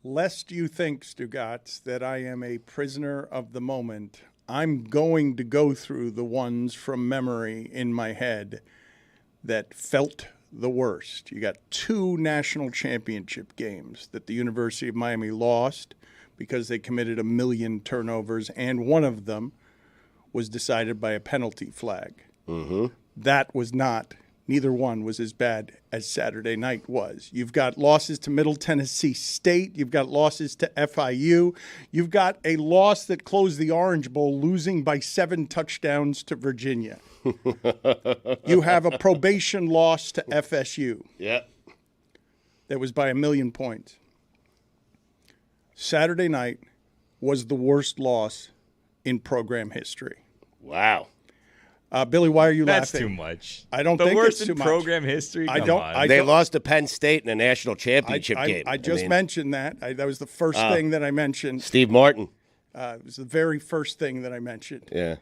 Lest you think, Stugotz, that I am a prisoner of the moment, I'm going to go through the ones from memory in my head that felt the worst. You got 2 national championship games that the University of Miami lost because they committed 1 million turnovers, and one of them was decided by a penalty flag. Mm-hmm. That was not, neither one was as bad as Saturday night was. You've got losses to Middle Tennessee State. You've got losses to FIU. You've got a loss that closed the Orange Bowl, losing by 7 touchdowns to Virginia. You have a probation loss to FSU. Yeah. That was by 1 million points. Saturday night was the worst loss in program history. Wow. Billy, why are you That's laughing? too much. I don't the think worst it's too in much. Program history. They lost to Penn State in a national championship game. I just mentioned that. That was the first thing that I mentioned. Steve Martin. It was the very first thing that I mentioned. Yeah.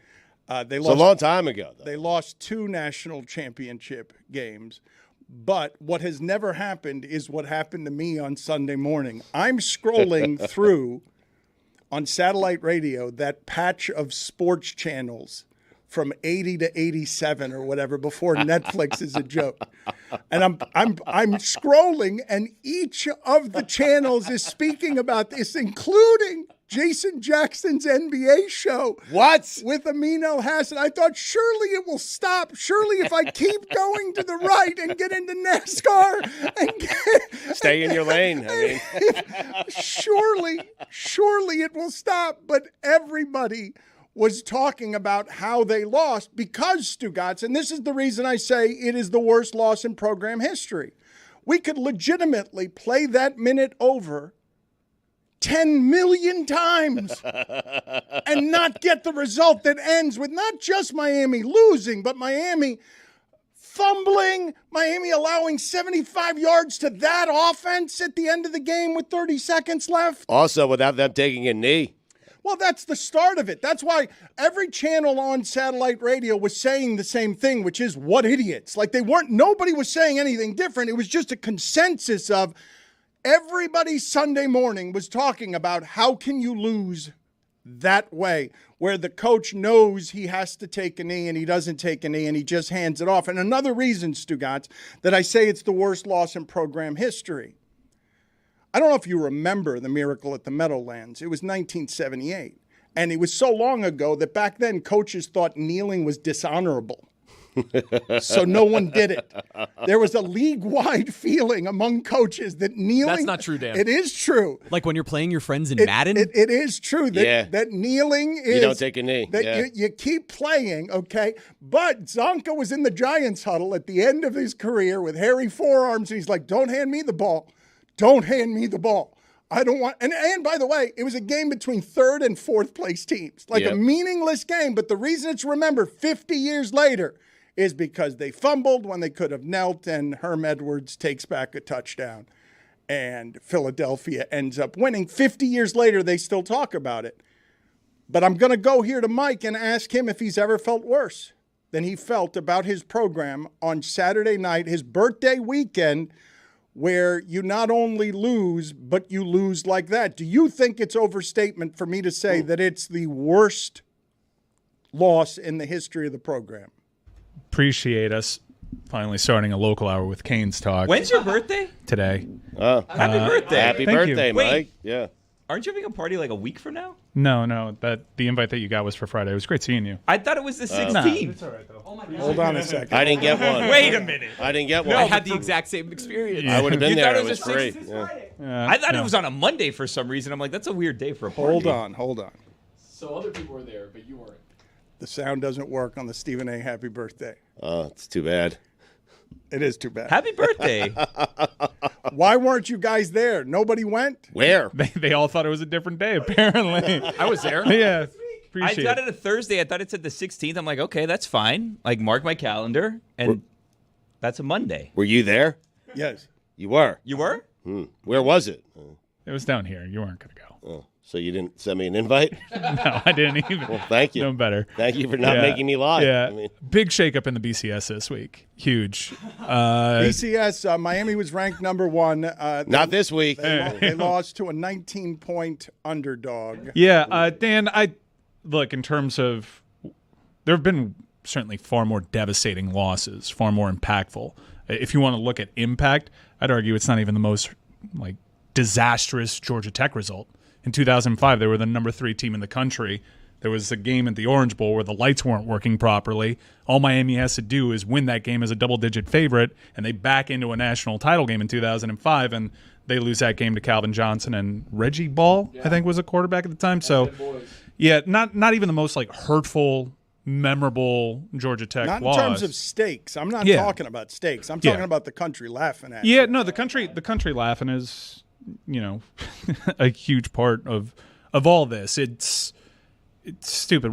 They It's lost a long time ago, though. They lost 2 national championship games. But what has never happened is what happened to me on Sunday morning. I'm scrolling through on satellite radio that patch of sports channels from 80 to 87 or whatever before Netflix is a joke. And I'm scrolling, and each of the channels is speaking about this, including Jason Jackson's NBA show. What? With Amin El-Hassan. I thought, surely it will stop. Surely if I keep going to the right and get into NASCAR and Stay in your lane. I mean. surely it will stop. But everybody was talking about how they lost because, Stugotz, and this is the reason I say it is the worst loss in program history. We could legitimately play that minute over 10 million times and not get the result that ends with not just Miami losing, but Miami fumbling, Miami allowing 75 yards to that offense at the end of the game with 30 seconds left. Also, without them taking a knee. Well, that's the start of it. That's why every channel on satellite radio was saying the same thing, which is, what idiots. Like nobody was saying anything different. It was just a consensus of everybody Sunday morning was talking about how can you lose that way, where the coach knows he has to take a knee and he doesn't take a knee and he just hands it off. And another reason, Stugotz, that I say it's the worst loss in program history. I don't know if you remember the Miracle at the Meadowlands. It was 1978. And it was so long ago that back then coaches thought kneeling was dishonorable. So no one did it. There was a league-wide feeling among coaches that kneeling... That's not true, Dan. It is true. Like when you're playing your friends in Madden? It is true that kneeling is... You don't take a knee. That you keep playing, okay? But Zonka was in the Giants huddle at the end of his career with hairy forearms, and he's like, don't hand me the ball. Don't hand me the ball. I don't want... And by the way, it was a game between 3rd and 4th place teams. Like a meaningless game, but the reason it's remembered 50 years later is because they fumbled when they could have knelt, and Herm Edwards takes back a touchdown, and Philadelphia ends up winning. 50 years later, they still talk about it. But I'm going to go here to Mike and ask him if he's ever felt worse than he felt about his program on Saturday night, his birthday weekend, where you not only lose, but you lose like that. Do you think it's overstatement for me to say that it's the worst loss in the history of the program? Appreciate us finally starting a local hour with Canes Talk. When's your birthday? Today. Oh, Happy birthday. Happy Thank birthday, you. Mike. Wait. Yeah. Aren't you having a party like a week from now? No. The invite that you got was for Friday. It was great seeing you. I thought it was the 16th. Nah, it's all right, though. Hold on a second. I didn't get one. Wait a minute. I didn't get one. I had the exact same experience. I would have been You there. thought It was free. I thought it was on a Monday for some reason. I'm like, that's a weird day for a party. Hold on. So other people were there, but you weren't. The sound doesn't work on the Stephen A. Happy birthday. Oh, it's too bad. It is too bad. Happy birthday. Why weren't you guys there? Nobody went? Where? They all thought it was a different day, apparently. I was there. Yeah. I Appreciate got it. it a Thursday. I thought it said the 16th. I'm like, okay, that's fine. Like, mark my calendar. And that's a Monday. Were you there? Yes. You were. You were? Where was it? It was down here. You weren't going to go. So you didn't send me an invite? No, I didn't even. Well, thank you. No better. Thank you for not making me lie. Yeah. I mean, big shakeup in the BCS this week. Huge. BCS, Miami was ranked number 1. not this week. They lost to a 19-point underdog. Yeah, Dan, look, in terms of, there have been certainly far more devastating losses, far more impactful. If you want to look at impact, I'd argue it's not even the most disastrous Georgia Tech result. In 2005, they were the number 3 team in the country. There was a game at the Orange Bowl where the lights weren't working properly. All Miami has to do is win that game as a double-digit favorite, and they back into a national title game in 2005, and they lose that game to Calvin Johnson and Reggie Ball, I think was a quarterback at the time. So, yeah, not even the most hurtful, memorable Georgia Tech Not in loss. terms of stakes. I'm not talking about stakes. I'm talking about the country laughing at you. Yeah, no, the country laughing is, a huge part of all this. It's stupid.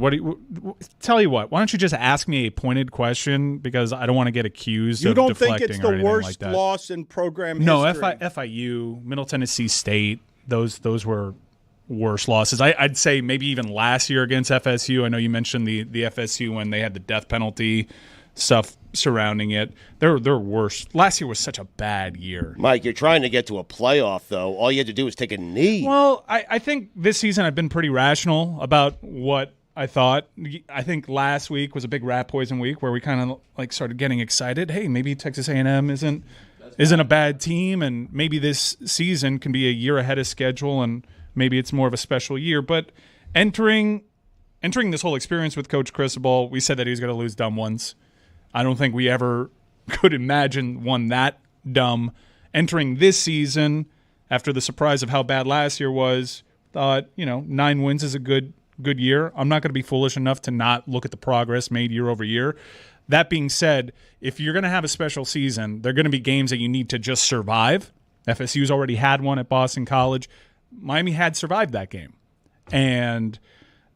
Tell you what? Why don't you just ask me a pointed question, because I don't want to get accused of deflecting. You don't think it's the worst loss in program history? No, FIU, Middle Tennessee State, those were worse losses. I'd say maybe even last year against FSU. I know you mentioned the FSU when they had the death penalty stuff surrounding it. They're worse. Last year was such a bad year. Mike, you're trying to get to a playoff, though. All you had to do was take a knee. Well, I think this season I've been pretty rational about what I thought. I think last week was a big rat poison week where we kind of started getting excited. Hey, maybe Texas A&M isn't a bad team, and maybe this season can be a year ahead of schedule, and maybe it's more of a special year. But entering this whole experience with Coach Cristobal, we said that he was going to lose dumb ones. I don't think we ever could imagine one that dumb. Entering this season, after the surprise of how bad last year was, thought, 9 wins is a good year. I'm not going to be foolish enough to not look at the progress made year over year. That being said, if you're going to have a special season, there are going to be games that you need to just survive. FSU's already had one at Boston College. Miami had survived that game. And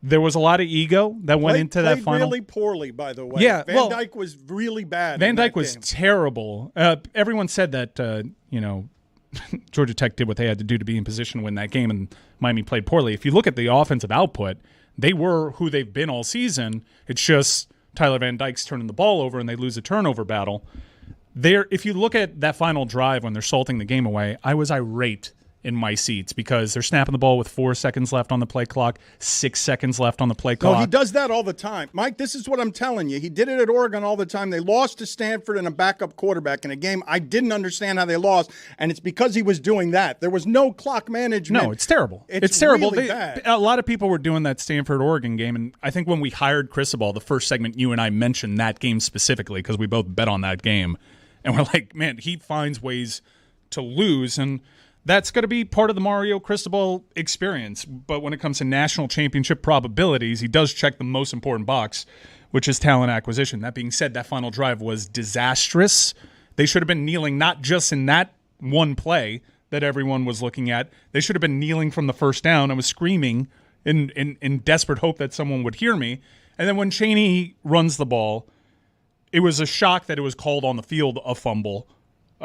there was a lot of ego that went into that final. Really poorly, by the way. Yeah, Van Dyke was really bad. Van Dyke was terrible. Everyone said that, Georgia Tech did what they had to do to be in position to win that game, and Miami played poorly. If you look at the offensive output, they were who they've been all season. It's just Tyler Van Dyke's turning the ball over, and they lose a turnover battle. If you look at that final drive when they're salting the game away, I was irate in my seats because they're snapping the ball with 4 seconds left on the play clock, 6 seconds left on the play clock. No, he does that all the time. Mike, this is what I'm telling you. He did it at Oregon all the time. They lost to Stanford and a backup quarterback in a game. I didn't understand how they lost, and it's because he was doing that. There was no clock management. No, it's terrible. It's terrible. Really bad. A lot of people were doing that Stanford-Oregon game, and I think when we hired Cristobal, the first segment you and I mentioned that game specifically because we both bet on that game, and we're like, man, he finds ways to lose, and that's going to be part of the Mario Cristobal experience. But when it comes to national championship probabilities, he does check the most important box, which is talent acquisition. That being said, that final drive was disastrous. They should have been kneeling not just in that one play that everyone was looking at. They should have been kneeling from the first down. I was screaming in desperate hope that someone would hear me. And then when Chaney runs the ball, it was a shock that it was called on the field a fumble.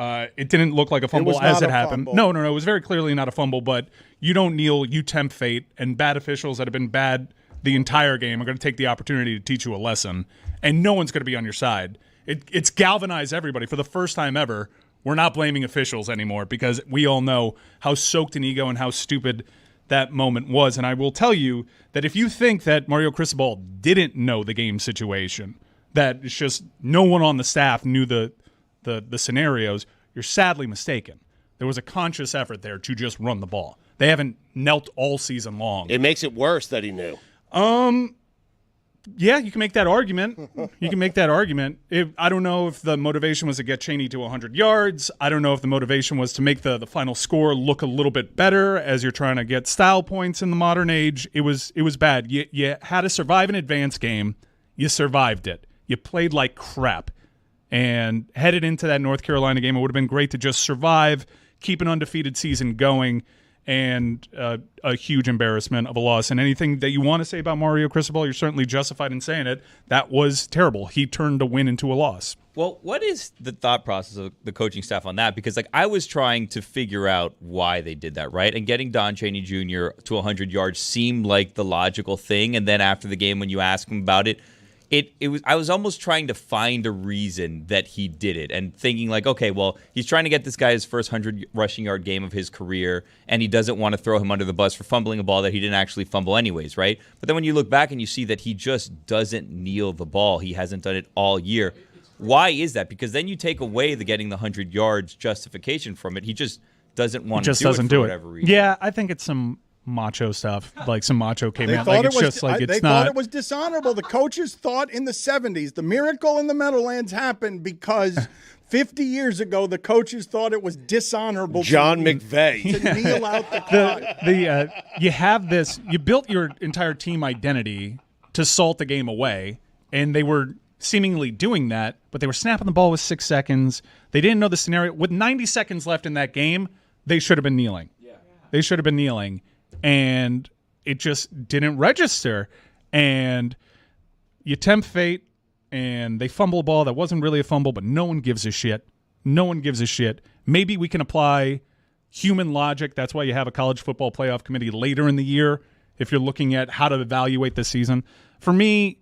It didn't look like a fumble as it happened. No. It was very clearly not a fumble, but you don't kneel, you tempt fate, and bad officials that have been bad the entire game are going to take the opportunity to teach you a lesson, and no one's going to be on your side. It's galvanized everybody. For the first time ever, we're not blaming officials anymore because we all know how soaked in ego and how stupid that moment was. And I will tell you that if you think that Mario Cristobal didn't know the game situation, that it's just no one on the staff knew the scenarios, you're sadly mistaken. There was a conscious effort there to just run the ball. They haven't knelt all season long. It makes it worse that he knew. Yeah, you can make that argument. I don't know if the motivation was to get Chaney to 100 yards. I don't know if the motivation was to make the final score look a little bit better as you're trying to get style points in the modern age. It was bad. You had to survive an advanced game. You survived it. You played like crap. And headed into that North Carolina game, it would have been great to just survive, keep an undefeated season going, and a huge embarrassment of a loss. And anything that you want to say about Mario Cristobal, you're certainly justified in saying it. That was terrible. He turned a win into a loss. Well, what is the thought process of the coaching staff on that? Because I was trying to figure out why they did that, right? And getting Don Chaney Jr. to 100 yards seemed like the logical thing. And then after the game, when you ask him about it, I was almost trying to find a reason that he did it and thinking like, okay, well, he's trying to get this guy his first 100 rushing yard game of his career, and he doesn't want to throw him under the bus for fumbling a ball that he didn't actually fumble anyways, right? But then when you look back and you see that he just doesn't kneel the ball, he hasn't done it all year. Why is that? Because then you take away the getting the 100 yards justification from it. He just doesn't want to do it for whatever reason. Yeah, I think it's some macho stuff, like some macho caveman. They thought it was dishonorable. The coaches thought in the 70s the miracle in the Meadowlands happened because 50 years ago the coaches thought it was dishonorable. John McVay to kneel out the clock. You have this. You built your entire team identity to salt the game away, and they were seemingly doing that, but they were snapping the ball with 6 seconds. They didn't know the scenario. With 90 seconds left in that game, they should have been kneeling. Yeah. They should have been kneeling. And it just didn't register. And you tempt fate, and they fumble a ball that wasn't really a fumble, but no one gives a shit. No one gives a shit. Maybe we can apply human logic. That's why you have a college football playoff committee later in the year if you're looking at how to evaluate the season. For me,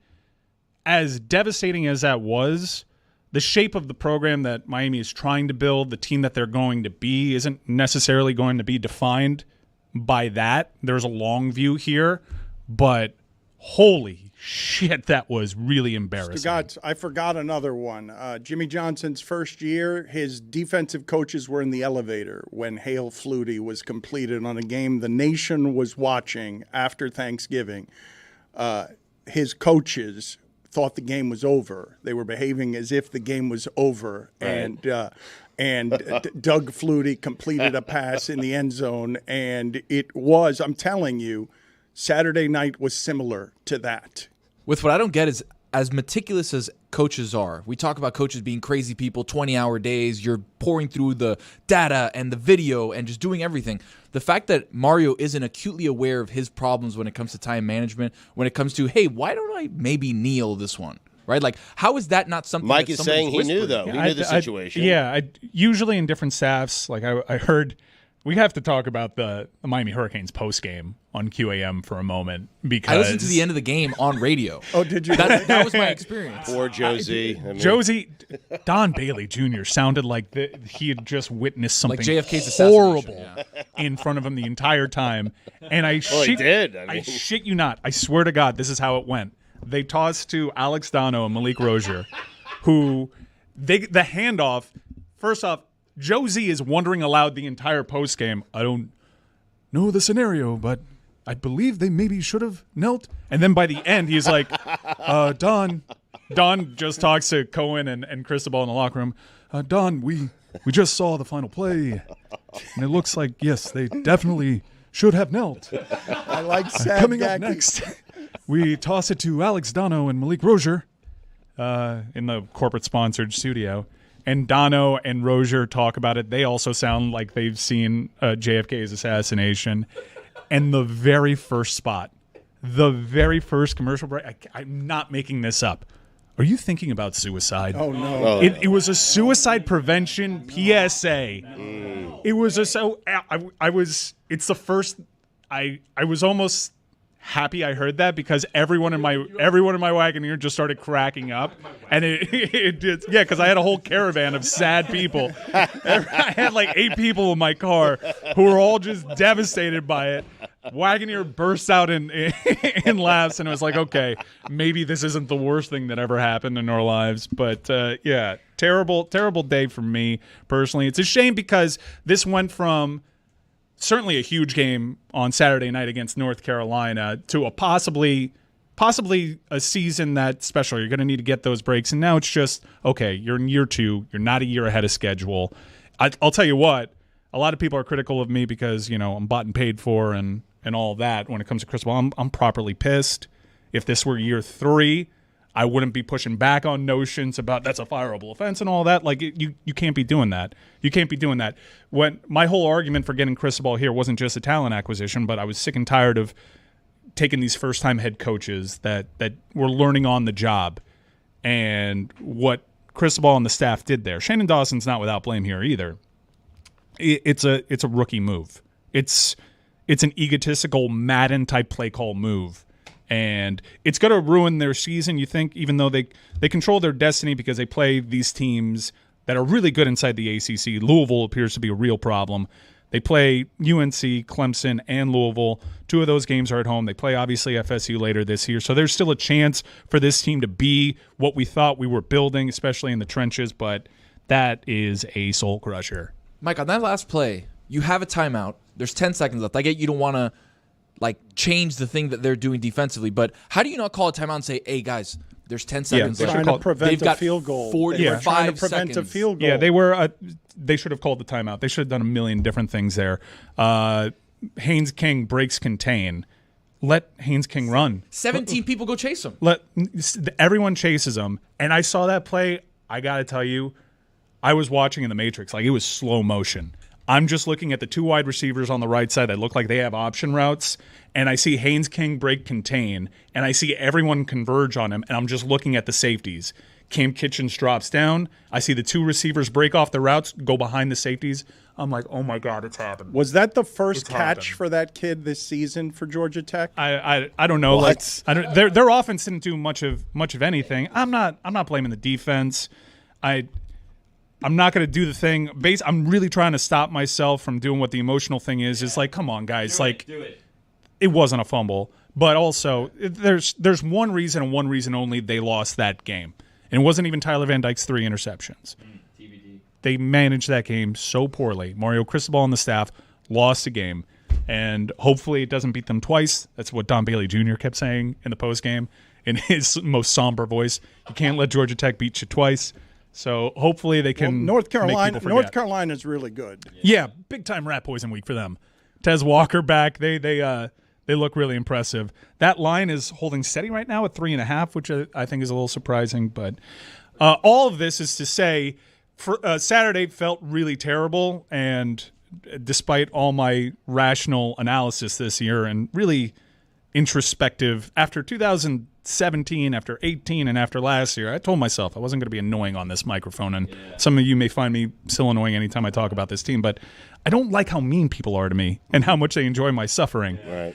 as devastating as that was, the shape of the program that Miami is trying to build, the team that they're going to be, isn't necessarily going to be defined by that. There's a long view here, but holy shit, that was really embarrassing. Stugotz, I forgot another one. Jimmy Johnson's first year, his defensive coaches were in the elevator when Hail Flutie was completed on a game the nation was watching after Thanksgiving. His coaches thought the game was over. They were behaving as if the game was over, and Doug Flutie completed a pass in the end zone, and it was, I'm telling you, Saturday night was similar to that. With what I don't get is, as meticulous as coaches are, we talk about coaches being crazy people, 20-hour days, you're pouring through the data and the video and just doing everything. The fact that Mario isn't acutely aware of his problems when it comes to time management, when it comes to, hey, why don't I maybe kneel this one? Right? Like, how is that not something Mike that is saying he knew, though. He knew the situation. Usually in different staffs, like I heard, we have to talk about the Miami Hurricanes post-game on QAM for a moment, because I listened to the end of the game on radio. Oh, did you? That was my experience. Poor Josie. Josie, Don Bailey Jr. sounded like he had just witnessed something like JFK's horrible in front of him the entire time. And he did. I shit you not. I swear to God, this is how it went. They tossed to Alex Dono and Malik Rozier, who the handoff. First off, Josie is wondering aloud the entire postgame. I don't know the scenario, but I believe they maybe should have knelt. And then by the end, he's like, Don just talks to Cohen and Cristobal in the locker room. Don, we just saw the final play, and it looks like, yes, they definitely should have knelt. I like sad coming up next. We toss it to Alex Dono and Malik Rozier in the corporate-sponsored studio. And Dono and Rozier talk about it. They also sound like they've seen JFK's assassination. And the very first spot, the very first commercial break, I'm not making this up. Are you thinking about suicide? Oh, no. It was a suicide prevention PSA. It was it's the first, I was almost happy I heard that, because everyone in my wagon here just started cracking up, and it did, yeah, because I had a whole caravan of sad people. I had like 8 people in my car who were all just devastated by it. Wagoneer burst out in laughs, and it was like, okay, maybe this isn't the worst thing that ever happened in our lives, but yeah, terrible day for me personally. It's a shame, because this went from certainly a huge game on Saturday night against North Carolina to a possibly a season that's special. You're going to need to get those breaks. And now it's just, okay, you're in year 2. You're not a year ahead of schedule. I'll tell you what, a lot of people are critical of me because, I'm bought and paid for and all that when it comes to Cristobal. I'm properly pissed. If this were year 3, I wouldn't be pushing back on notions about that's a fireable offense and all that. Like, you can't be doing that. You can't be doing that. When my whole argument for getting Cristobal here wasn't just a talent acquisition, but I was sick and tired of taking these first-time head coaches that were learning on the job, and what Cristobal and the staff did there. Shannon Dawson's not without blame here either. It's a rookie move. It's an egotistical Madden-type play call move. And it's going to ruin their season, you think, even though they control their destiny because they play these teams that are really good inside the ACC. Louisville appears to be a real problem. They play UNC, Clemson, and Louisville. 2 of those games are at home. They play, obviously, FSU later this year. So there's still a chance for this team to be what we thought we were building, especially in the trenches, but that is a soul crusher. Mike, on that last play, you have a timeout. There's 10 seconds left. I get you don't want to change the thing that they're doing defensively, but how do you not call a timeout and say, hey, guys, there's 10 seconds left? left. Trying to prevent They've a got field goal. 45 trying to prevent seconds. a field goal. Yeah, they should have called the timeout. They should have done a million different things there. Haynes King breaks contain. Let Haynes King run. 17 people go chase him. Everyone chases him. And I saw that play. I got to tell you, I was watching in the Matrix. Like, it was slow motion. I'm just looking at the 2 wide receivers on the right side that look like they have option routes, and I see Haynes King break contain, and I see everyone converge on him, and I'm just looking at the safeties. Cam Kitchens drops down. I see the 2 receivers break off the routes, go behind the safeties. I'm like, oh my God, it's happened. Was that the first catch happened. for that kid this season for Georgia Tech? I don't know. What? Their offense didn't do much of anything. I'm not blaming the defense. I'm not going to do the thing. I'm really trying to stop myself from doing what the emotional thing is. It's like, come on, guys. Do it. It wasn't a fumble. But also, there's one reason and one reason only they lost that game. And it wasn't even Tyler Van Dyke's 3 interceptions. TBD. They managed that game so poorly. Mario Cristobal and the staff lost the game. And hopefully it doesn't beat them twice. That's what Don Bailey Jr. kept saying in the postgame in his most somber voice. You can't let Georgia Tech beat you twice. So hopefully they can. North make Carolina. people North forget. Carolina's really good. Yeah, big time rat poison week for them. Tez Walker back. They look really impressive. That line is holding steady right now at 3.5, which I think is a little surprising. But all of this is to say, Saturday felt really terrible, and despite all my rational analysis this year and really introspective after 2017, after 18, and after last year, I told myself I wasn't going to be annoying on this microphone, and some of you may find me still annoying anytime I talk about this team, but I don't like how mean people are to me and how much they enjoy my suffering. Right.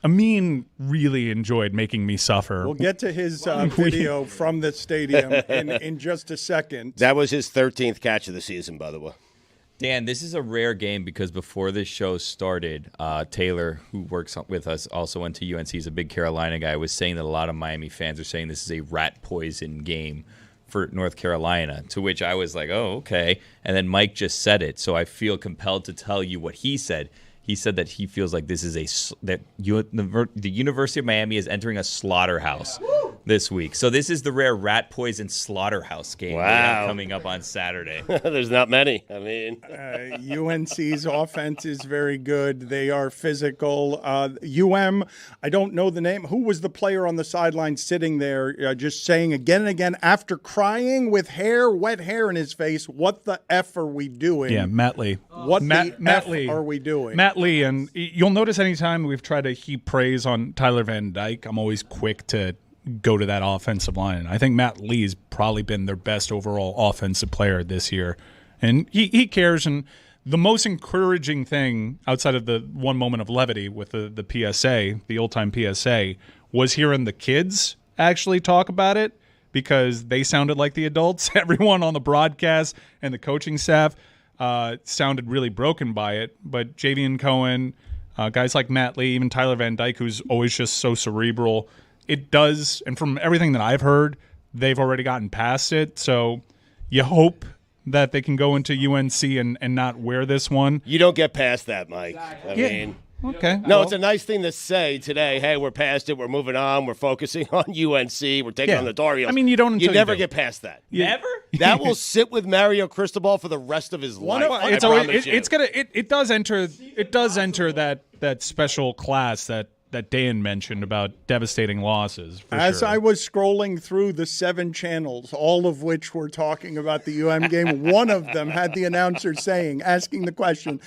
Amin really enjoyed making me suffer. We'll get to his video from the stadium in just a second. That was his 13th catch of the season, by the way. Dan, this is a rare game because before this show started, Taylor, who works with us, also went to UNC, he's a big Carolina guy, was saying that a lot of Miami fans are saying this is a rat poison game for North Carolina, to which I was like, oh, okay. And then Mike just said it, so I feel compelled to tell you what he said. He said that he feels like this is the University of Miami is entering a slaughterhouse this week. So this is the rare rat poison slaughterhouse game we have coming up on Saturday. There's not many. I mean, UNC's offense is very good. They are physical. I don't know the name. Who was the player on the sideline sitting there just saying again and again after crying with wet hair in his face, what the F are we doing? Yeah, Matt Lee. What Matt the F Lee. are we doing? Matt Lee, and you'll notice anytime we've tried to heap praise on Tyler Van Dyke, I'm always quick to go to that offensive line. I think Matt Lee's probably been their best overall offensive player this year. And he cares, and the most encouraging thing outside of the one moment of levity with the PSA, the old-time PSA, was hearing the kids actually talk about it because they sounded like the adults. Everyone on the broadcast and the coaching staff sounded really broken by it, but Javian Cohen, guys like Matt Lee, even Tyler Van Dyke, who's always just so cerebral, it does, and from everything that I've heard, they've already gotten past it, so you hope that they can go into UNC and not wear this one. you don't get past that, Mike. I mean, Okay. no, well, it's a nice thing to say today. Hey, we're past it. We're moving on. We're focusing on UNC. We're taking on the Tar Heels. I mean, you don't until You never you do. get past that. Never? That will sit with Mario Cristobal for the rest of his life. It's I always, promise you. it does enter that special class that that Dan mentioned about devastating losses. For As sure. I was scrolling through the 7 channels, all of which were talking about the UM game, one of them had the announcer asking the question,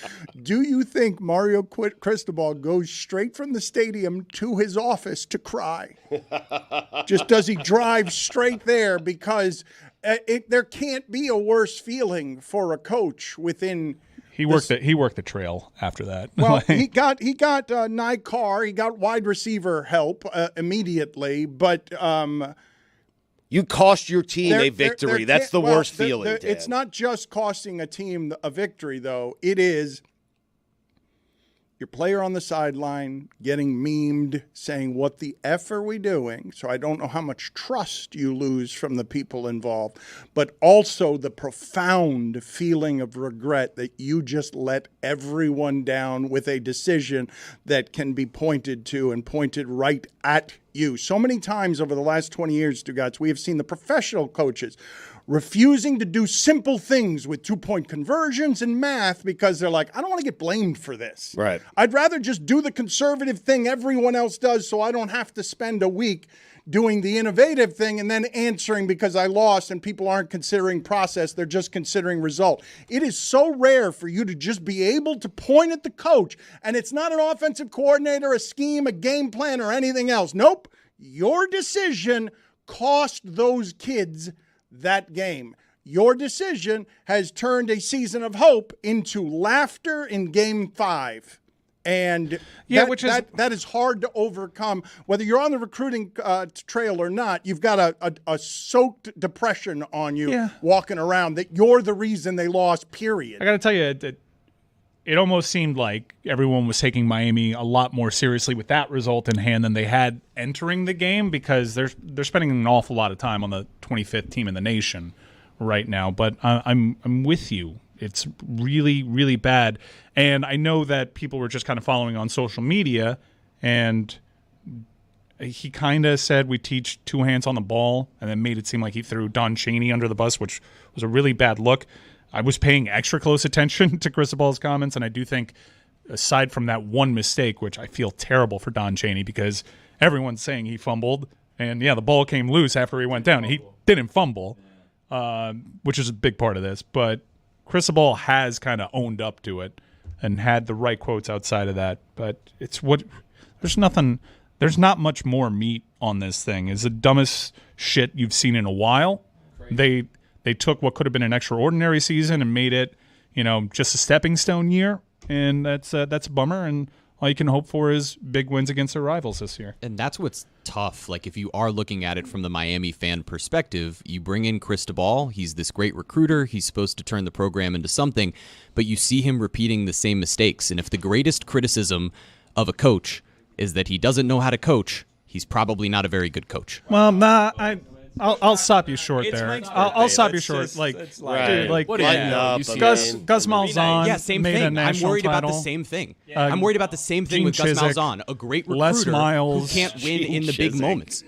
do you think Mario Cristobal goes straight from the stadium to his office to cry? Just does he drive straight there? Because there can't be a worse feeling for a coach within. He worked the trail after that. Well, he got Carr, he got wide receiver help immediately, but you cost your team a victory. That's the worst feeling. Dan. It's not just costing a team a victory, though. It is your player on the sideline getting memed, saying, what the F are we doing? So I don't know how much trust you lose from the people involved, but also the profound feeling of regret that you just let everyone down with a decision that can be pointed to and pointed right at you. So many times over the last 20 years, Stugotz, we have seen the professional coaches refusing to do simple things with 2-point conversions and math because they're like, I don't want to get blamed for this. Right. I'd rather just do the conservative thing everyone else does so I don't have to spend a week doing the innovative thing and then answering because I lost and people aren't considering process, they're just considering result. It is so rare for you to just be able to point at the coach, and it's not an offensive coordinator, a scheme, a game plan, or anything else. Nope. Your decision cost those kids that game. Your decision has turned a season of hope into laughter in Game 5. And that is hard to overcome. Whether you're on the recruiting trail or not, you've got a soaked depression on you walking around that you're the reason they lost, period. I got to tell you, it almost seemed like everyone was taking Miami a lot more seriously with that result in hand than they had entering the game, because they're spending an awful lot of time on the 25th team in the nation right now. But I'm with you. It's really, really bad. And I know that people were just kind of following on social media, and he kind of said we teach 2 hands on the ball, and then made it seem like he threw Don Chaney under the bus, which was a really bad look. I was paying extra close attention to Cristobal's comments, and I do think, aside from that one mistake, which I feel terrible for Don Chaney because everyone's saying he fumbled, and the ball came loose after he went down. He didn't fumble, which is a big part of this, but Cristobal has kind of owned up to it and had the right quotes outside of that. But there's not much more meat on this thing. It's the dumbest shit you've seen in a while. Crazy. They took what could have been an extraordinary season and made it, just a stepping stone year, and that's a bummer. And all you can hope for is big wins against their rivals this year. And that's what's tough. Like, if you are looking at it from the Miami fan perspective, you bring in Cristobal. He's this great recruiter. He's supposed to turn the program into something, but you see him repeating the same mistakes. And if the greatest criticism of a coach is that he doesn't know how to coach, he's probably not a very good coach. Well, I'll stop you short there. I'll stop you short. Gus Malzahn same made thing. a national I'm worried title. about the same thing. I'm worried about the same thing with Gus Malzahn, a great recruiter Les Miles, who can't win in the big moments.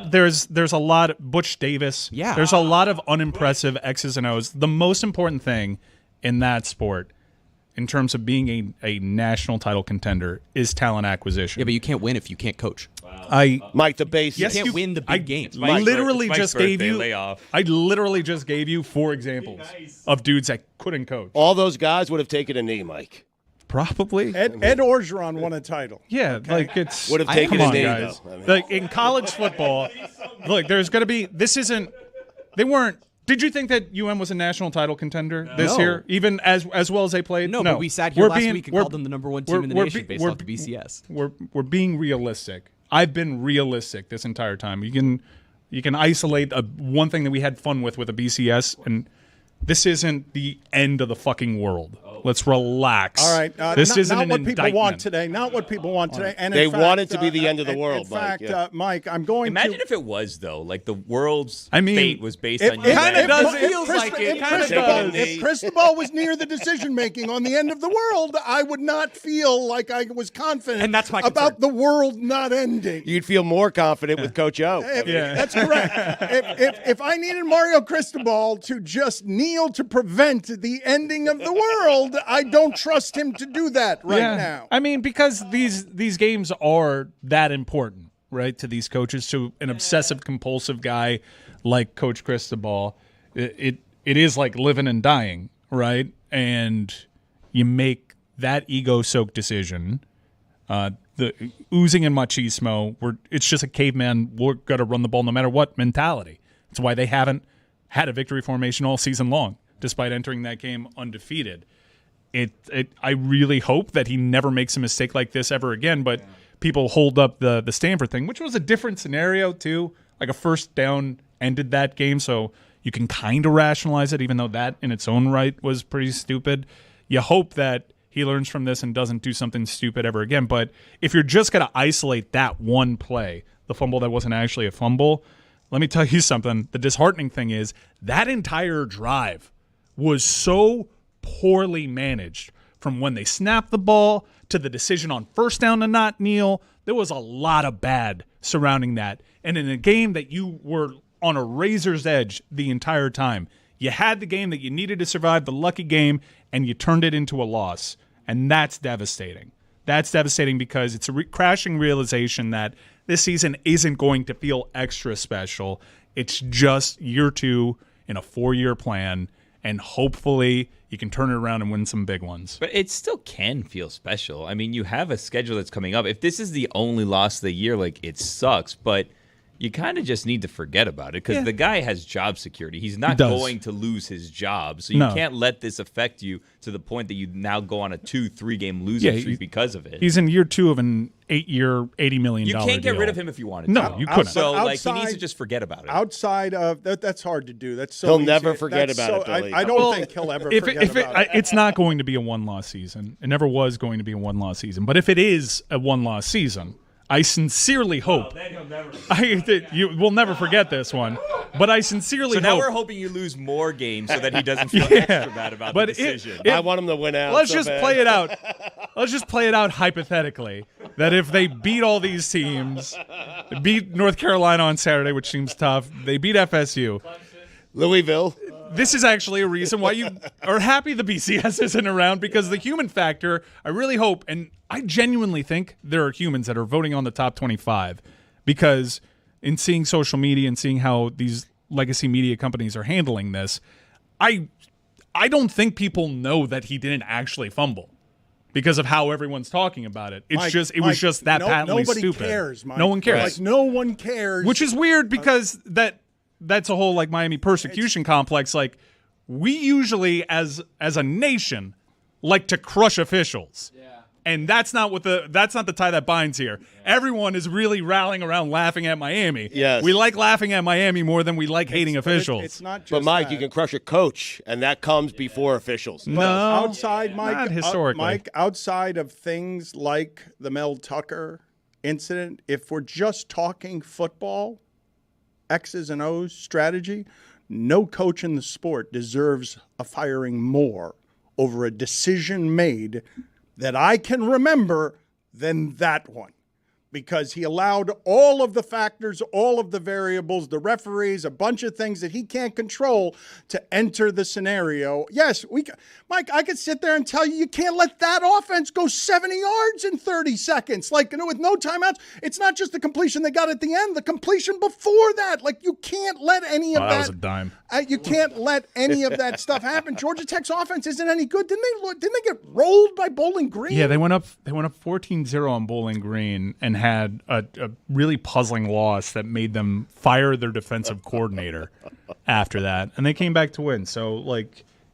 There's a lot of Butch Davis. Yeah. There's a lot of unimpressive X's and O's. The most important thing in that sport, in terms of being a national title contender, is talent acquisition. Yeah, but you can't win if you can't coach. Mike, the basics. You can't win the big games. I literally just gave you 4 examples of dudes that couldn't coach. All those guys would have taken a knee, Mike. Probably. Ed Orgeron won a title. Yeah, like it's Would have taken come a on, knee, guys. though. I mean. Like in college football, look, there's going to be. This isn't. They weren't. Did you think that UM was a national title contender this year, even as well as they played? No, but we sat here last week and called them the number 1 team in the nation based off the BCS. We're being realistic. I've been realistic this entire time. You can isolate one thing that we had fun with a BCS, and this isn't the end of the fucking world. Let's relax. All right. This isn't not an what people indictment. want today. Not what people want today. And They in fact, want it to be the end of the world, In fact, Mike. Yeah. Mike, I'm going Imagine to. if it was, though. Like, the world's I mean, fate was based It on kinda UM. does. If It feels like it. If Kinda Cristobal- does. If Cristobal was near the decision making on the end of the world, I would not feel like I was confident And that's my about the world not ending. You'd feel more confident with Coach O. That's correct. If I needed Mario Cristobal to just kneel to prevent the ending of the world, I don't trust him to do that right now. I mean, because these games are that important, right, to these coaches, to an obsessive compulsive guy like Coach Cristobal. It is like living and dying, right? And you make that ego-soaked decision. The oozing and machismo, it's just a caveman, we're going to run the ball no matter what mentality. That's why they haven't had a victory formation all season long, despite entering that game undefeated. I really hope that he never makes a mistake like this ever again, but people hold up the Stanford thing, which was a different scenario too. Like a first down ended that game, so you can kind of rationalize it, even though that in its own right was pretty stupid. You hope that he learns from this and doesn't do something stupid ever again. But if you're just going to isolate that one play, the fumble that wasn't actually a fumble, let me tell you something. The disheartening thing is that entire drive was so poorly managed, from when they snapped the ball to the decision on first down to not kneel. There was a lot of bad surrounding that. And in a game that you were on a razor's edge the entire time, you had the game that you needed to survive, the lucky game, and you turned it into a loss. And that's devastating. That's devastating because it's a crashing realization that this season isn't going to feel extra special. It's just year 2 in a 4-year plan, and hopefully you can turn it around and win some big ones. But it still can feel special. I mean, you have a schedule that's coming up. If this is the only loss of the year, like, it sucks, but you kind of just need to forget about it because the guy has job security. He's not going to lose his job. So you can't let this affect you to the point that you now go on a 2-3 game losing streak because of it. He's in year 2 of an 8-year, $80 million deal. You can't get rid of him if you wanted to. No, you couldn't. So he needs to just forget about it. Outside of that's hard to do. That's so he'll easy. never forget about it. I don't think he'll ever forget about it. It's not going to be a one-loss season. It never was going to be a one-loss season. But if it is a one-loss season, I sincerely hope. You will never forget this one, but I sincerely hope. So now we're hoping you lose more games so that he doesn't feel extra bad about the decision. I want him to win out. Let's just play it out. Let's just play it out hypothetically that if they beat all these teams, beat North Carolina on Saturday, which seems tough, they beat FSU, Louisville. This is actually a reason why you are happy the BCS isn't around, because the human factor, I really hope, and I genuinely think there are humans that are voting on the top 25, because in seeing social media and seeing how these legacy media companies are handling this, I don't think people know that he didn't actually fumble because of how everyone's talking about it. It was just that patently nobody stupid. Cares, Mike. No one cares. Like, no one cares. Which is weird because that's a whole like Miami persecution complex. Like, we usually as a nation like to crush officials. Yeah. And that's not the tie that binds here. Yeah. Everyone is really rallying around laughing at Miami. Yes. We like laughing at Miami more than we like hating officials. It's not just But Mike, that. you can crush a coach, and that comes before officials. No, outside, Mike, not historically. Mike, outside of things like the Mel Tucker incident, if we're just talking football, X's and O's strategy, no coach in the sport deserves a firing more over a decision made that I can remember than that one. Because he allowed all of the factors, all of the variables, the referees, a bunch of things that he can't control to enter the scenario. Yes, Mike, I could sit there and tell you can't let that offense go 70 yards in 30 seconds. Like, with no timeouts. It's not just the completion they got at the end, the completion before that. Like, you can't let any of that. That was a dime. You can't let any of that stuff happen. Georgia Tech's offense isn't any good. Didn't they get rolled by Bowling Green? Yeah, they went up 14-0 on Bowling Green and had a really puzzling loss that made them fire their defensive coordinator after that, and they came back to win. So,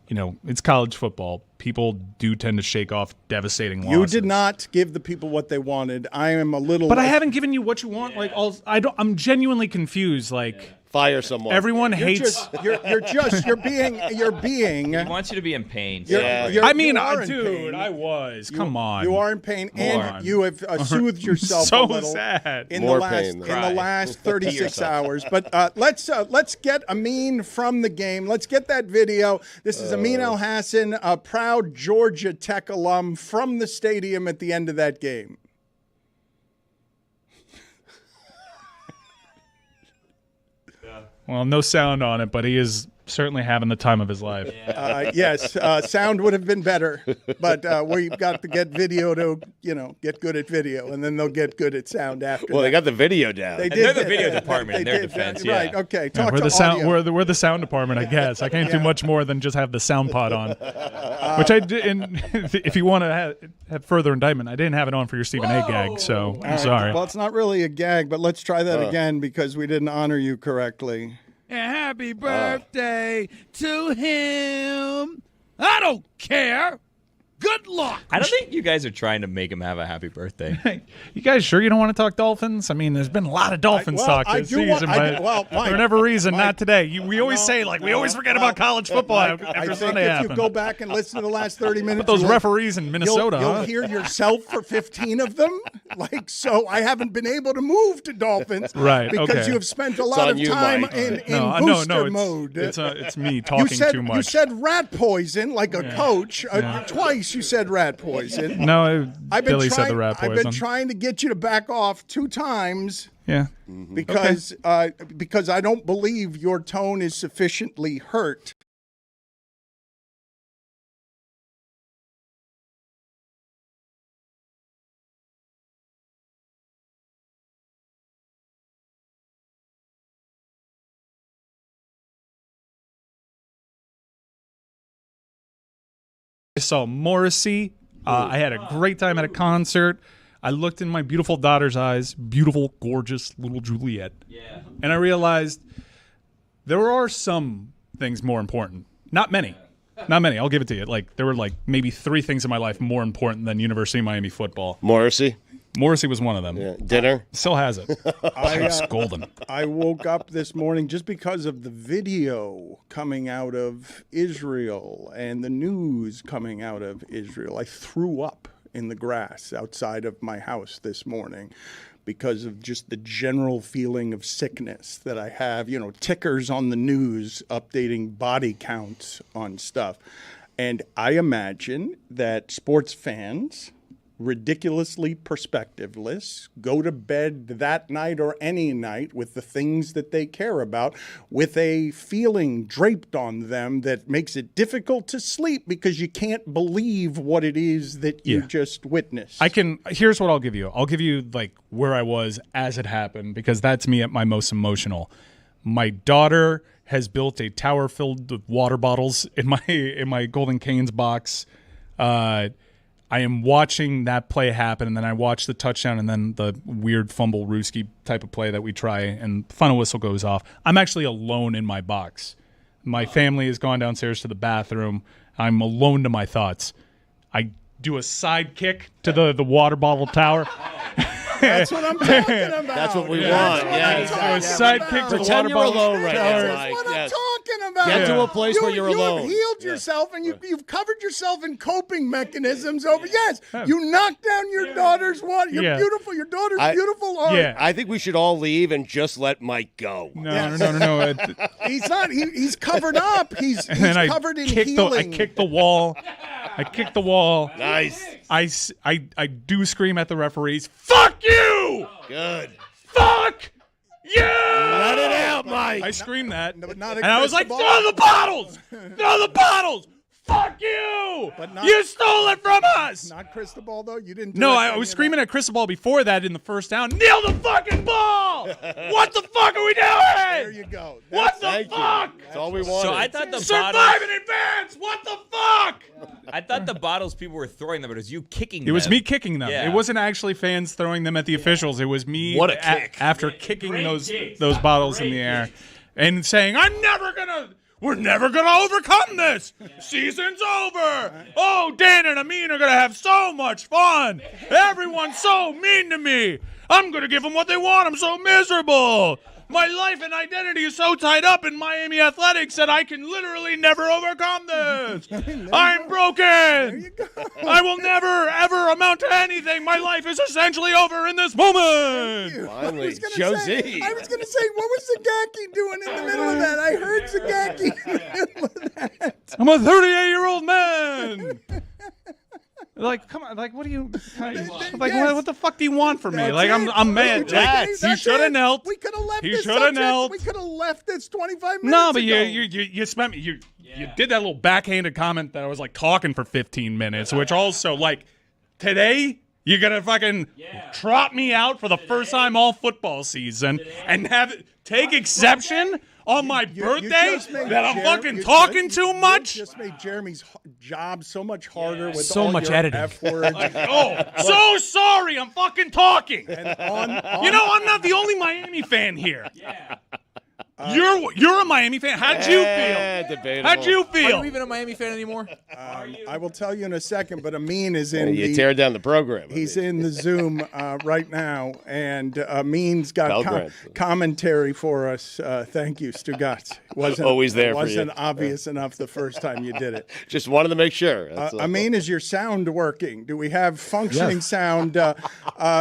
it's college football. People do tend to shake off devastating losses. You did not give the people what they wanted. I am a little. But I haven't given you what you want. I'm genuinely confused. Fire someone. Everyone hates. You're being. He wants you to be in pain. I was. Come on. You are in pain, and you have soothed yourself so a little sad. in the last 36 hours. But let's get Amin from the game. Let's get that video. This is Amin El Hassan, a proud Georgia Tech alum, from the stadium at the end of that game. Well, no sound on it, but he is certainly having the time of his life. Yes, sound would have been better, but we've got to get video to, get good at video, and then they'll get good at sound after. Well, that. they got the video down. They're the video department in their defense. Yeah. Right. Okay. Yeah, Talk we're to the sound. audio. We're the sound department, I guess. I can't do much more than just have the sound pod on, which I did. And if you want to have further indictment, I didn't have it on for your Stephen A. gag, so I'm sorry. Well, it's not really a gag, but let's try that again because we didn't honor you correctly. Happy birthday to him. I don't care. Good luck. I don't think you guys are trying to make him have a happy birthday. You guys sure you don't want to talk Dolphins? I mean, there's been a lot of Dolphins talk this season, but for whatever reason, not today. We always say, we always forget about college football after I think Sunday if happened. you go back and listen to the last 30 minutes, But those referees in Minnesota, you'll hear yourself for 15 of them. So I haven't been able to move to Dolphins, Right, Because okay. you have spent a lot of you, time Mike. in no, booster mode. It's me talking too much. You said rat poison like a coach. Twice you said rat poison. No, Billy said the rat poison. I've been trying to get you to back off 2 times. Yeah. Because I don't believe your tone is sufficiently hurt. I saw Morrissey. I had a great time at a concert. I looked in my beautiful daughter's eyes, beautiful, gorgeous little Juliet. Yeah. And I realized there are some things more important. Not many. Not many. I'll give it to you. There were maybe 3 things in my life more important than University of Miami football. Morrissey was one of them. Yeah. Dinner. Still has it. It's golden. I woke up this morning just because of the video coming out of Israel and the news coming out of Israel. I threw up in the grass outside of my house this morning because of just the general feeling of sickness that I have. Tickers on the news updating body counts on stuff. And I imagine that sports fans, ridiculously perspectiveless, go to bed that night or any night with the things that they care about, with a feeling draped on them that makes it difficult to sleep because you can't believe what it is that you just witnessed. Here's what I'll give you. I'll give you where I was as it happened, because that's me at my most emotional. My daughter has built a tower filled with water bottles in my Golden Canes box. I am watching that play happen, and then I watch the touchdown and then the weird fumble Ruski type of play that we try, and the final whistle goes off. I'm actually alone in my box. My family has gone downstairs to the bathroom. I'm alone to my thoughts. I do a side kick to the water bottle tower. That's what I'm talking about. That's what we want. A side kick to the water Pretend you're bottle alone right tower. now, That's Mike. what I'm Yes. talking about. Get to a place where you're you alone. have healed yourself, and you've covered yourself in coping mechanisms over. Yes, you knocked down your daughter's water. You're beautiful. Your daughter's beautiful art. Yeah. I think we should all leave and just let Mike go. No. He's not. He's covered up. He's covered in healing. I kicked the wall. Nice. I do scream at the referees. Fuck you! Good. Fuck you! Let it out, Mike. I screamed that, But not and I was like, against "Throw the bottles! Throw the bottles! Fuck you! But not- You stole it from us!" Not Cristobal though. You didn't. No, direct I any was of screaming at Cristobal before that in the first down. Kneel the fucking ball! What the fuck are we doing? There you go. What the Thank fuck? you. That's all we wanted. So I thought the Survive bottles, in advance! What the fuck? I thought the bottles people were throwing them, but it was you kicking them. It was me kicking them. Yeah. It wasn't actually fans throwing them at the officials. It was me What a kick. after kicking those bottles in the air and saying, we're never gonna overcome this. Season's over. Oh, Dan and Amin are gonna have so much fun. Everyone's so mean to me. I'm gonna give them what they want. I'm so miserable. My life and identity is so tied up in Miami athletics that I can literally never overcome this. I'm broken. I will never, ever amount to anything. My life is essentially over in this moment. Finally, Josie. I was going to say, what was Zagacki doing in the middle of that? I heard Zagacki in the middle of that. I'm a 38-year-old man. Come on, what do you, what the fuck do you want from me? I'm mad. That's- You should have knelt. We could have have left He this shoulda subject. knelt. We could have left this 25 minutes No, but ago. you spent me. You did that little backhanded comment that I was like talking for 15 minutes, which also like today you're gonna fucking trot me out for the first time all football season and take exception on my birthday just made that I'm Jer- fucking you talking just- too you much. just made Jeremy's job so much harder with So all much your editing. F words. Oh, so sorry. I'm fucking talking. on, You know, I'm not the only Miami fan here. You're a Miami fan. How'd you feel? Debatable. How'd you Are feel? you even a Miami fan anymore? I will tell you in a second, but Amin is in You the tear down the program. He's in the Zoom right now, and Amin's got Belgrade. commentary for us. Thank you, Stugotz. Wasn't Always there for you. Wasn't obvious enough the first time you did it. Just wanted to make sure. That's all. Amin, is your sound working? Do we have functioning sound?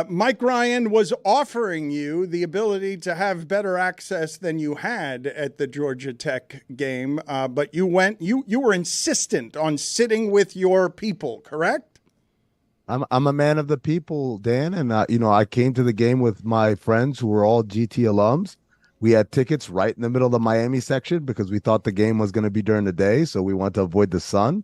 Mike Ryan was offering you the ability to have better access than you had at the Georgia Tech game, but you were insistent on sitting with your people, correct? I'm a man of the people, Dan, and I came to the game with my friends who were all GT alums. We had tickets right in the middle of the Miami section because we thought the game was going to be during the day, so we wanted to avoid the sun.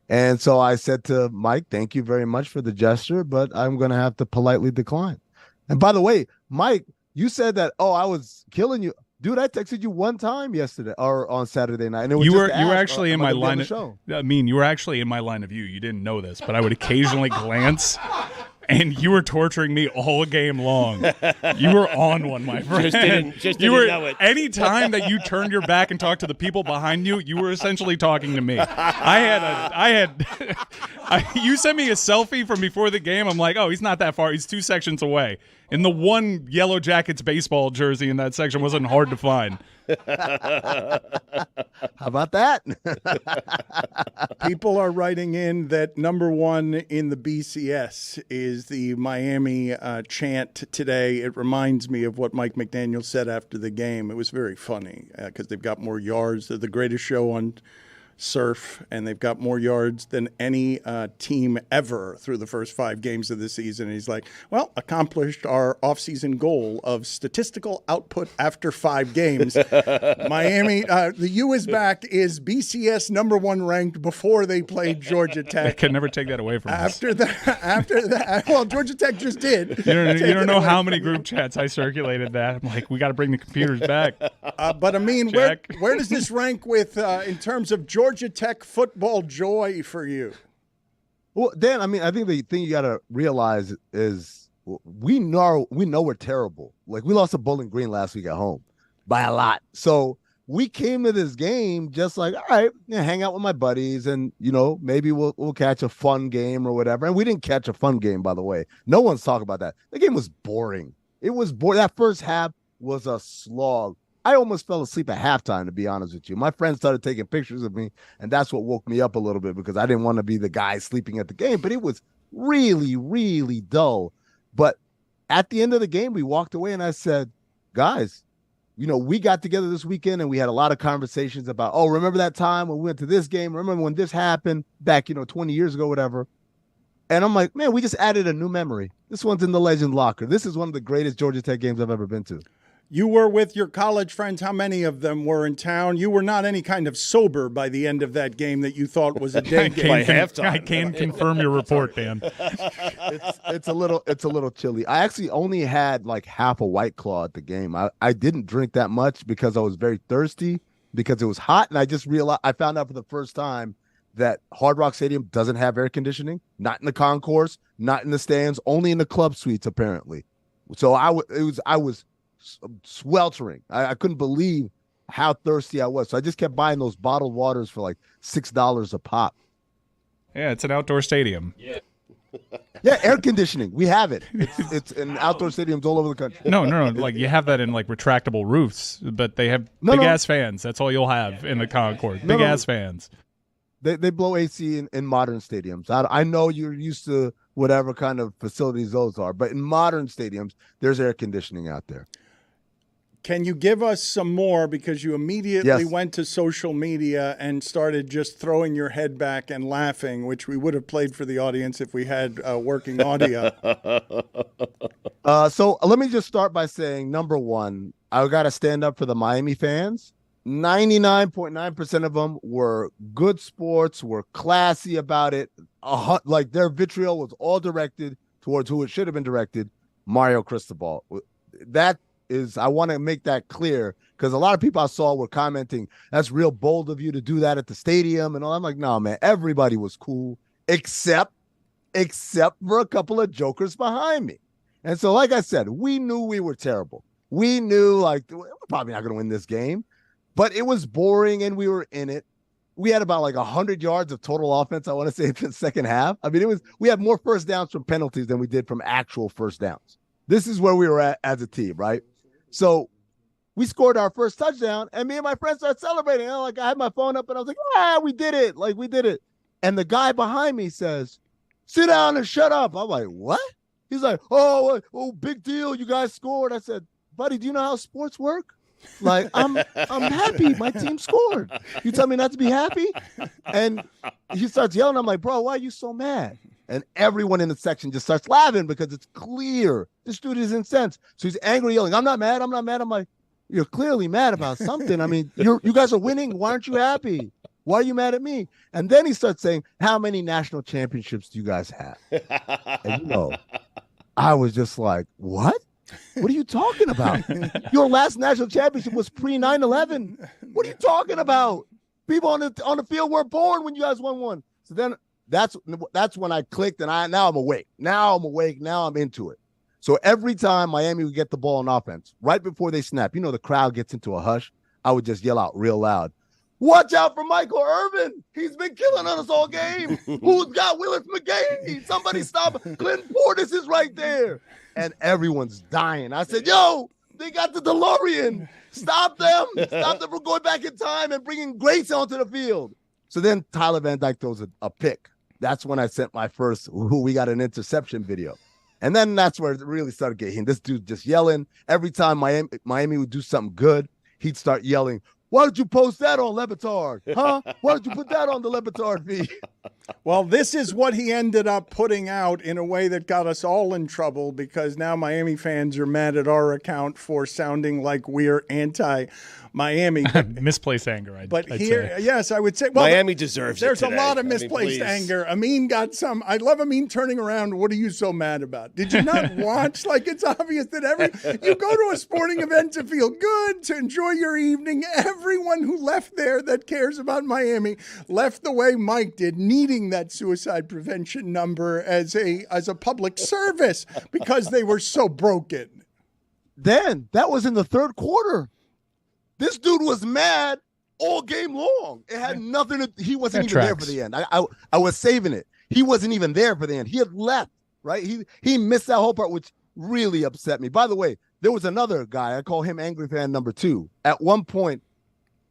And so I said to Mike, "Thank you very much for the gesture, but I'm going to have to politely decline." And by the way, Mike, you said that, "Oh, I was killing you." Dude, I texted you one time yesterday or on Saturday night. And it was You just were to you were ask, actually in am I my gonna be on line the of show? I mean, you were actually in my line of view. You didn't know this, but I would occasionally glance, and you were torturing me all game long. You were on one, my friend. Just you didn't were know it. any time that you turned your back and talked to the people behind you, you were essentially talking to me. You sent me a selfie from before the game. I'm like, oh, he's not that far. He's 2 sections away. And the one Yellow Jackets baseball jersey in that section wasn't hard to find. How about that? People are writing in that number one in the BCS is the Miami chant today. It reminds me of what Mike McDaniel said after the game. It was very funny because they've got more yards. They're the greatest show on surf, and they've got more yards than any team ever through the first 5 games of the season. And he's like, well, accomplished our offseason goal of statistical output after 5 games. Miami, the U is back, is BCS number 1 ranked before they played Georgia I Tech. can never take that away from us. After that, well, Georgia Tech just did. You don't know how many group chats I circulated that. I'm like, we got to bring the computers back. But I mean, Check. where does this rank with in terms of Georgia Tech football joy for you? Well, Dan, I mean, I think the thing you got to realize is we know we're terrible. Like, we lost to Bowling Green last week at home by a lot. So we came to this game just like, all right, hang out with my buddies, and maybe we'll catch a fun game or whatever. And we didn't catch a fun game, by the way. No one's talking about that. The game was boring. It was boring. That first half was a slog. I almost fell asleep at halftime, to be honest with you. My friends started taking pictures of me, and that's what woke me up a little bit because I didn't want to be the guy sleeping at the game. But it was really, really dull. But at the end of the game, we walked away, and I said, guys, we got together this weekend, and we had a lot of conversations about, oh, remember that time when we went to this game? Remember when this happened back, 20 years ago, whatever. And I'm like, man, we just added a new memory. This one's in the legend locker. This is one of the greatest Georgia Tech games I've ever been to. You were with your college friends. How many of them were in town? You were not any kind of sober by the end of that game that you thought was a day game. By halftime. I can confirm your report, Dan. It's a little chilly. I actually only had like half a White Claw at the game. I didn't drink that much because I was very thirsty because it was hot, and I just realized I found out for the first time that Hard Rock Stadium doesn't have air conditioning, not in the concourse, not in the stands, only in the club suites apparently. So I was sweltering. I couldn't believe how thirsty I was. So I just kept buying those bottled waters for like $6 a pop. Yeah, it's an outdoor stadium. Yeah, air conditioning. We have it. It's in outdoor stadiums all over the country. No. Like, you have that in like retractable roofs, but they have No. big ass fans. That's all you'll have in the concourse. Big ass fans. They blow AC in modern stadiums. I know you're used to whatever kind of facilities those are, but in modern stadiums, there's air conditioning out there. Can you give us some more, because you immediately Yes. went to social media and started just throwing your head back and laughing, which we would have played for the audience if we had working audio. So let me just start by saying, number one, I got to stand up for the Miami fans. 99.9% of them were good sports, were classy about it. Like their vitriol was all directed towards who it should have been directed, Mario Cristobal. That is, I want to make that clear because a lot of people I saw were commenting, that's real bold of you to do that at the stadium and all. I'm like, no, man, everybody was cool except for a couple of jokers behind me. And so, like I said, we knew we were terrible. We knew, like, we're probably not going to win this game. But it was boring, and we were in it. We had about like 100 yards of total offense, I want to say, in the second half. I mean, we had more first downs from penalties than we did from actual first downs. This is where we were at as a team, right? So we scored our first touchdown, and me and my friends started celebrating. Like, I had my phone up, and I was like, we did it. Like, we did it. And the guy behind me says, sit down and shut up. I'm like, what? He's like, oh, big deal. You guys scored. I said, buddy, do you know how sports work? Like, I'm happy my team scored. You tell me not to be happy? And he starts yelling. I'm like, bro, why are you so mad? And everyone in the section just starts laughing because it's clear this dude is incensed. So he's angry, yelling, I'm not mad. I'm like, you're clearly mad about something. I mean, you guys are winning. Why aren't you happy? Why are you mad at me? And then he starts saying, how many national championships do you guys have? And I was just like, what? What are you talking about? Your last national championship was pre 9/11. What are you talking about? People on the field weren't born when you guys won one. So then that's when I clicked, and now I'm awake. Now I'm into it. So every time Miami would get the ball on offense, right before they snap, the crowd gets into a hush. I would just yell out real loud, watch out for Michael Irvin. He's been killing us all game. Who's got Willis McGahee? Somebody stop. Clinton Portis is right there. And everyone's dying. I said, yo, they got the DeLorean. Stop them. Stop them from going back in time and bringing Grace onto the field. So then Tyler Van Dyke throws a pick. That's when I sent my first, we got an interception video. And then that's where it really started getting. This dude just yelling. Every time Miami would do something good, he'd start yelling, why did you post that on Le Batard? Huh? Why did you put that on the Le Batard feed? Well, this is what he ended up putting out in a way that got us all in trouble because now Miami fans are mad at our account for sounding like we're anti-Miami. Misplaced anger, I'd say. Yes, I would say. Well, Miami deserves it There's today. a lot of misplaced anger. Amin got some. I love Amin turning around. What are you so mad about? Did you not watch? Like, it's obvious that you go to a sporting event to feel good, to enjoy your evening. Everyone who left there that cares about Miami left the way Mike did, needing that suicide prevention number as a public service because they were so broken. Then that was in the third quarter. This dude was mad all game long. It had nothing to, he wasn't even there for the end. I was saving it. He wasn't even there for the end. He had left, right? He missed that whole part, which really upset me. By the way, there was another guy, I call him Angry Fan number 2. At one point,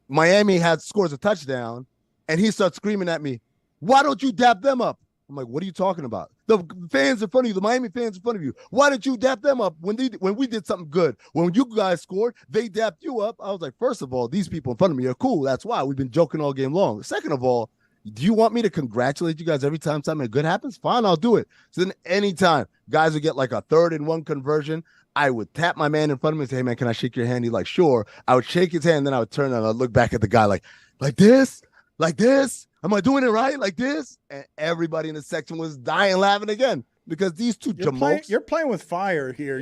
Miami scores a touchdown, and he starts screaming at me, why don't you dap them up? I'm like, what are you talking about? The fans in front of you, the Miami fans in front of you. Why didn't you dap them up when we did something good? When you guys scored, they dapped you up. I was like, first of all, these people in front of me are cool. That's why we've been joking all game long. Second of all, do you want me to congratulate you guys every time something good happens? Fine, I'll do it. So then anytime guys would get like a 3rd and 1 conversion, I would tap my man in front of me and say, hey, man, can I shake your hand? He's like, sure. I would shake his hand, then I would turn and I'd look back at the guy like this? Like this? Am I doing it right? Like this? And everybody in the section was dying laughing again because these two jamokes. You're playing with fire here. Are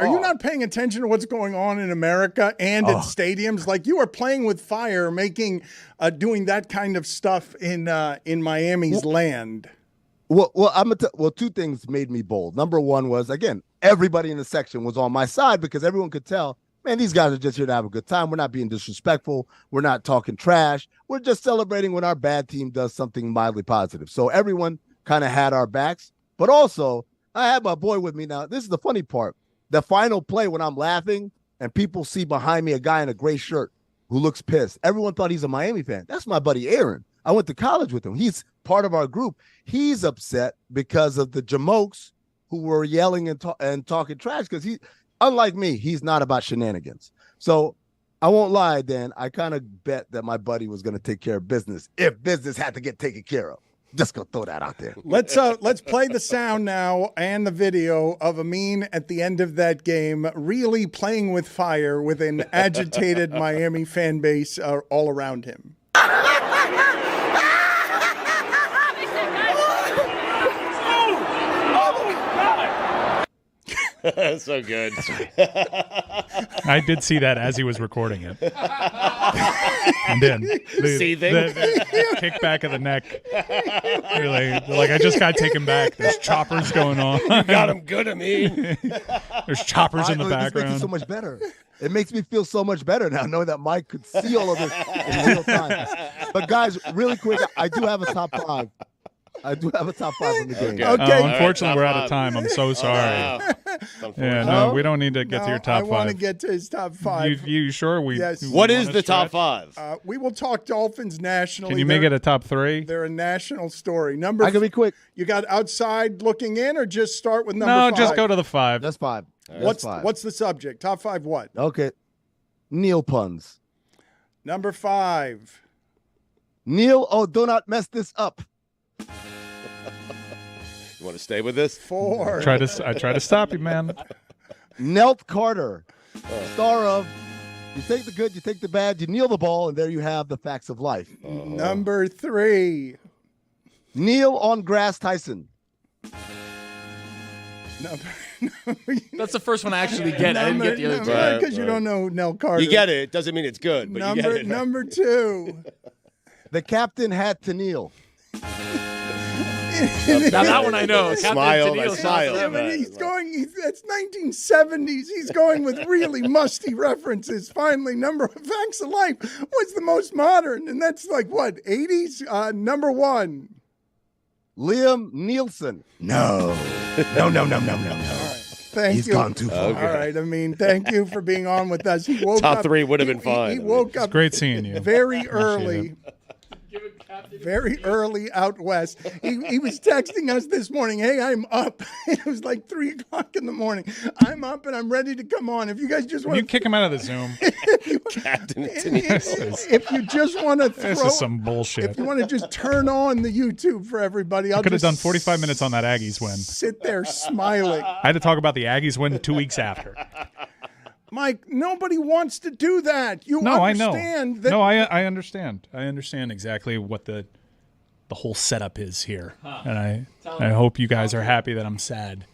you not paying attention to what's going on in America and at stadiums? Like, you are playing with fire, doing that kind of stuff in Miami's land. Well, two things made me bold. Number one was, again, everybody in the section was on my side because everyone could tell, man, these guys are just here to have a good time. We're not being disrespectful. We're not talking trash. We're just celebrating when our bad team does something mildly positive. So everyone kind of had our backs. But also, I had my boy with me. Now, this is the funny part. The final play when I'm laughing and people see behind me a guy in a gray shirt who looks pissed. Everyone thought he's a Miami fan. That's my buddy Aaron. I went to college with him. He's part of our group. He's upset because of the jamokes who were yelling and talking trash because unlike me, he's not about shenanigans. So I won't lie, Dan. I kind of bet that my buddy was going to take care of business if business had to get taken care of. Just gonna throw that out there. Let's play the sound now and the video of Amin at the end of that game, really playing with fire with an agitated Miami fan base all around him. So good. I did see that as he was recording it. And then the kickback of the neck. Really, like I just got taken back. There's choppers going on. You got him good, There's choppers in the This makes background. it so much better. It makes me feel so much better now knowing that Mike could see all of this in real time. But guys, really quick, I do have a top 5. I do have a top 5 from the game. Okay. Unfortunately, we're out of five. time. I'm so sorry. Wow. Yeah, no, we don't need to get to your top I want to 5. get to his top 5. You sure? Yes. What is the top 5? We will talk Dolphins nationally. Can you make it a top 3? They're a national story. I can be quick. You got outside looking in, or just start with number No, 5? just go to the 5. That's 5. What's the subject? Top 5 what? Okay. Neil puns. Number 5. Neil, do not mess this up. You want to stay with this? 4. I try to stop you, man. Nelt Carter, star of You Take the Good, You Take the Bad, You Kneel the Ball, and there you have the facts of life. Number 3. Neil on Grass Tyson. That's the first one I actually get. I didn't get the other two. Right, Because you don't know Nell Carter. You get it. It doesn't mean it's good, but you get it. Number 2. The captain had to kneel. Now that one I know. Smiled, I Captain Tennille's smiled. Yeah, not but there. he's going. That's 1970s. He's going with really musty references. Finally, Facts of Life was the most modern, and that's like what 80s. Number 1. Liam Nielsen. No. Thank He's you. gone too far. All right. I mean, thank you for being on with us. He woke Top up, 3 would have been He fine. woke up Great seeing you. very early. Very early out west. He was texting us this morning, hey, I'm up. It was like 3 o'clock in the morning. I'm up and I'm ready to come on. If you guys just want You kick him out of the Zoom. Captain if you just want to throw, This is some bullshit. if you want to just turn on the YouTube for everybody, I'll Could have just done 45 minutes on that Aggies win. sit there smiling. I had to talk about the Aggies win 2 weeks after. Mike, nobody wants to do that. You No, I know. understand that No, I understand. I understand exactly what the whole setup is here, and I hope you guys are happy that I'm sad.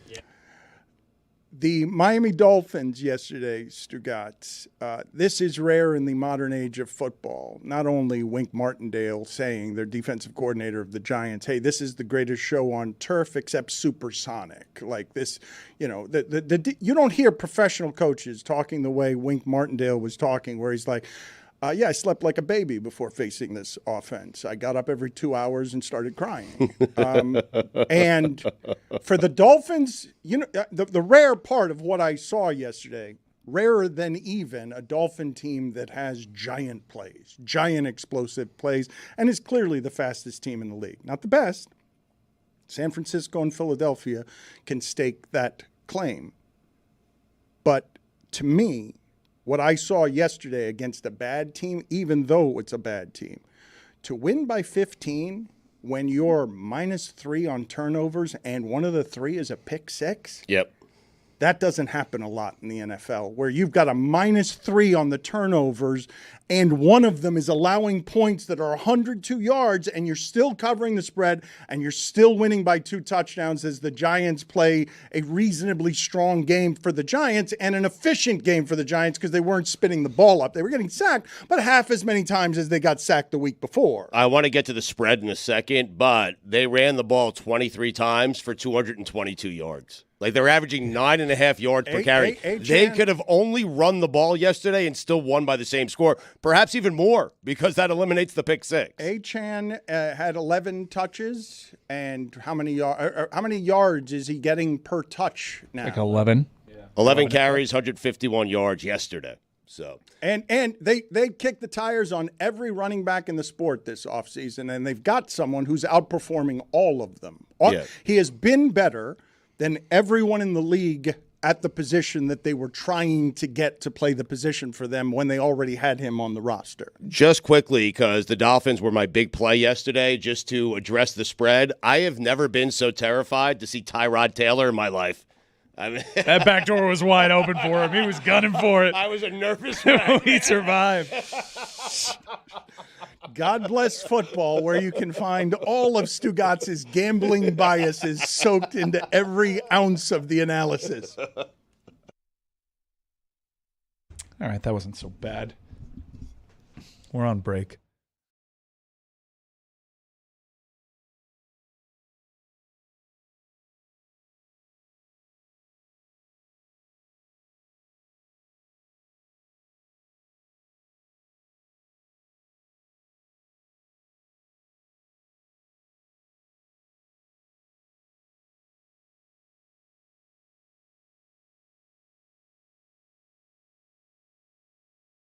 the Miami Dolphins yesterday, Stugotz, this is rare in the modern age of football. Not only Wink Martindale saying, their defensive coordinator of the Giants, hey, this is the greatest show on turf except supersonic. Like this, you know, you don't hear professional coaches talking the way Wink Martindale was talking, where he's like, yeah, I slept like a baby before facing this offense. I got up every 2 hours and started crying. And for the Dolphins, you know, the rare part of what I saw yesterday, rarer than even a Dolphin team that has giant plays, giant explosive plays, and is clearly the fastest team in the league. Not the best. San Francisco and Philadelphia can stake that claim. But to me, what I saw yesterday against a bad team, even though it's a bad team, to win by 15 when you're -3 on turnovers and one of the 3 is a pick six, Yep. that doesn't happen a lot in the NFL, where you've got a -3 on the turnovers and one of them is allowing points that are 102 yards and you're still covering the spread and you're still winning by 2 touchdowns as the Giants play a reasonably strong game for the Giants and an efficient game for the Giants because they weren't spinning the ball up. They were getting sacked, but half as many times as they got sacked the week before. I want to get to the spread in a second, but they ran the ball 23 times for 222 yards. Like, they're averaging 9.5 yards per carry. They could have only run the ball yesterday and still won by the same score, perhaps even more, because that eliminates the pick six. Achan had 11 touches, and how many yards is he getting per touch now? Like 11. 11 carries, 151 yards yesterday. So And they kicked the tires on every running back in the sport this offseason, and they've got someone who's outperforming all of them. Yeah. He has been better than everyone in the league at the position that they were trying to get to play the position for them when they already had him on the roster. Just quickly, because the Dolphins were my big play yesterday, just to address the spread, I have never been so terrified to see Tyrod Taylor in my life. I mean, that back door was wide open for him. He was gunning for it. I was a nervous wreck. He survived. God bless football, where you can find all of Stugotz's gambling biases soaked into every ounce of the analysis. All right, that wasn't so bad. We're on break.